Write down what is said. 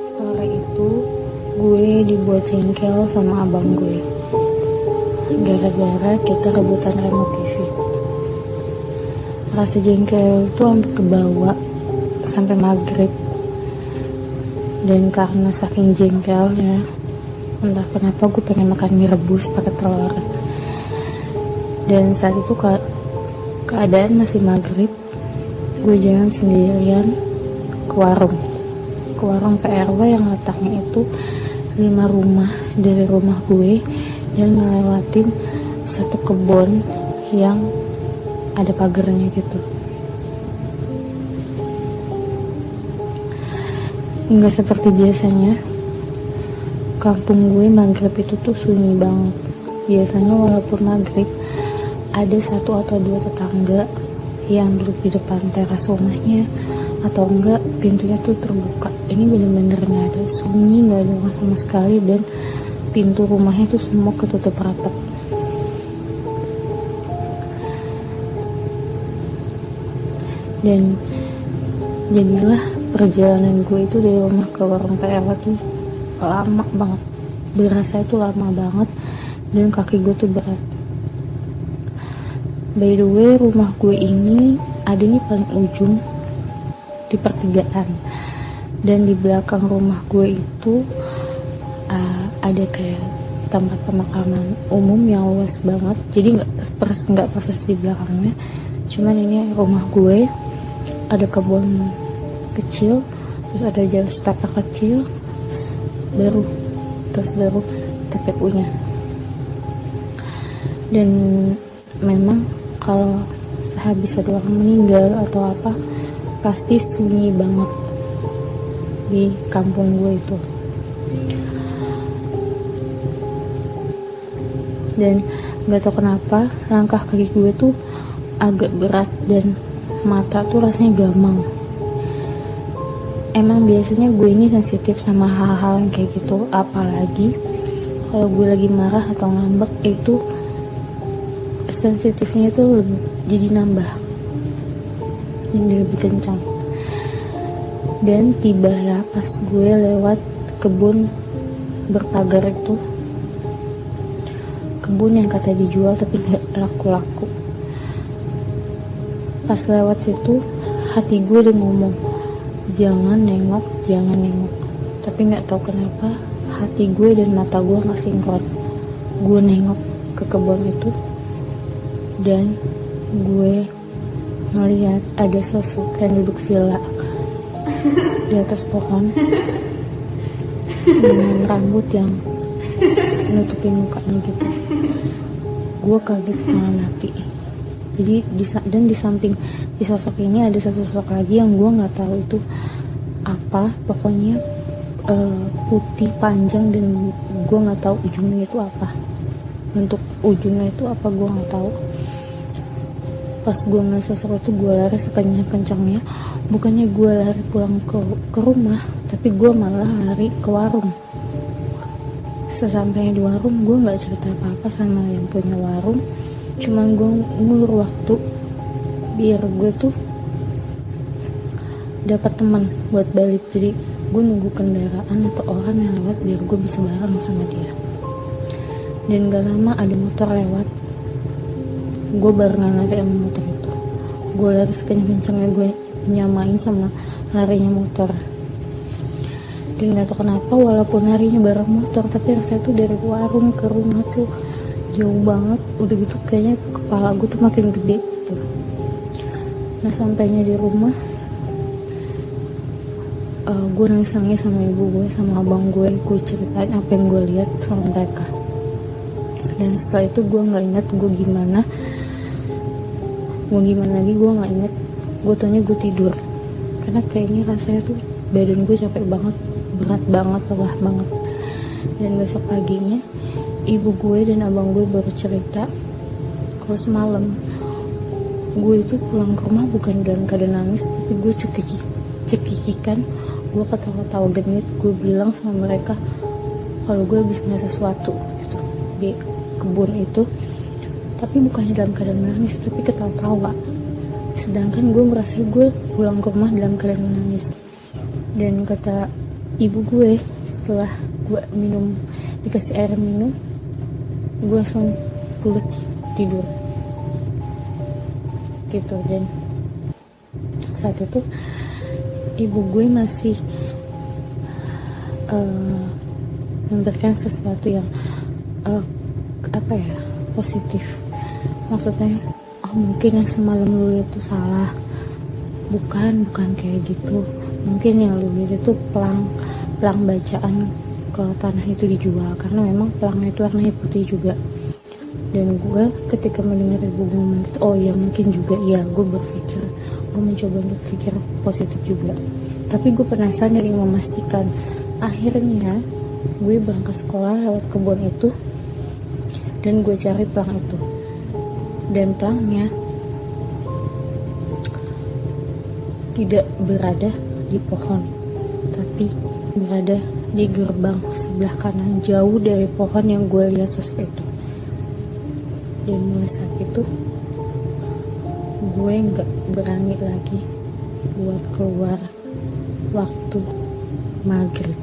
Sore itu gue dibuat jengkel sama abang gue gara-gara kita rebutan remote TV. Rasa jengkel itu sampai kebawa sampai maghrib, dan karena saking jengkelnya entah kenapa gue pengen makan mie rebus pakai telur. Dan saat itu keadaan masih maghrib, gue jalan sendirian ke warung PRW yang letaknya itu 5 rumah dari rumah gue dan melewatin satu kebun yang ada pagarnya gitu. Nggak seperti biasanya, kampung gue maghrib itu tuh sunyi banget. Biasanya walaupun maghrib ada 1 atau 2 tetangga yang duduk di depan teras rumahnya, atau enggak pintunya tuh terbuka. Ini bener-bener nggak ada, sunyi, nggak ada orang sama sekali, dan pintu rumahnya tuh semua ketutup rapat. Dan jadilah perjalanan gue itu dari rumah ke warung PRW tuh lama banget, berasa itu lama banget, dan kaki gue tuh berat. By the way, rumah gue ini adanya paling ujung di pertigaan, dan di belakang rumah gue itu ada kayak tempat pemakaman umum yang luas banget. Jadi nggak persis di belakangnya, cuman ini rumah gue ada kebun kecil, terus ada jalan setapak kecil, terus baru TPU-nya. Dan memang kalau sehabis ada orang meninggal atau apa, pasti sunyi banget di kampung gue itu. Dan gak tau kenapa langkah kaki gue tuh agak berat dan mata tuh rasanya gamang. Emang biasanya gue ini sensitif sama hal-hal yang kayak gitu, apalagi kalau gue lagi marah atau ngambek, itu sensitifnya tuh jadi nambah, jadi lebih kencang. Dan tibalah pas gue lewat kebun berpagar itu, kebun yang kata dijual tapi gak laku-laku. Pas lewat situ, hati gue udah ngomong, jangan nengok. Tapi gak tahu kenapa hati gue dan mata gue gak sinkron. Gue nengok ke kebun itu, dan gue melihat ada sosok yang duduk sila di atas pohon dengan rambut yang nutupin mukanya gitu. Gue kaget setengah mati. Jadi di samping di sosok ini ada satu sosok lagi yang gue nggak tahu itu apa, pokoknya putih panjang, dan gue nggak tahu ujungnya itu apa, bentuk ujungnya itu apa gue nggak tahu. Pas gue ngeliat sosok itu, gue lari sekencang-kencangnya. Bukannya gue lari pulang ke rumah, tapi gue malah lari ke warung. Sesampainya di warung, gue nggak cerita apa-apa sama yang punya warung, cuman gue ngulur waktu biar gue tuh dapat teman buat balik. Jadi gue nunggu kendaraan atau orang yang lewat biar gue bisa bareng sama dia. Dan gak lama ada motor lewat, gue barengan lari sama motor itu. Gue lari sekencang-kencangnya, gue nyamain sama larinya motor. Dan gak tau kenapa walaupun larinya bareng motor, tapi rasanya tuh dari warung ke rumah tuh jauh banget. Udah gitu kayaknya kepala gue tuh makin gede gitu. Nah sampainya di rumah, gue nangis sama ibu gue sama abang gue ceritain apa yang gue lihat sama mereka. Dan setelah itu gue nggak ingat gue gimana lagi, gue nggak ingat. Gue taunya gue tidur karena kayaknya rasanya tuh badan gue capek banget, berat banget, lelah banget. Dan besok paginya ibu gue dan abang gue baru cerita kalau semalam gue itu pulang ke rumah bukan dalam keadaan nangis, tapi gue cekikikan. Gue ketawa-tawa genit. Gue bilang sama mereka, kalau gue habis ngeliat sesuatu gitu di kebun itu, tapi bukan dalam keadaan menangis, tapi ketawa-tawa. Sedangkan gue merasa gue pulang ke rumah dalam keadaan menangis. Dan kata ibu gue, setelah gue dikasih air minum, gue langsung pules tidur gitu. Dan saat itu ibu gue masih memberikan sesuatu yang positif. Maksudnya, oh mungkin yang semalam lu lihat itu salah, bukan kayak gitu. Mungkin yang lu lihat itu pelang bacaan kalau tanah itu dijual, karena memang pelangnya itu warnanya putih juga. Dan gue ketika mendengar ibu ngomong gitu, oh ya mungkin juga ya, gue mencoba berpikir positif juga. Tapi gue penasaran dan ingin memastikan. Akhirnya gue berangkat sekolah lewat kebun itu, dan gue cari pelang itu, dan pelangnya tidak berada di pohon, tapi berada di gerbang sebelah kanan, jauh dari pohon yang gue lihat sosok itu. Dan mulai saat itu gue nggak berani lagi buat keluar waktu maghrib.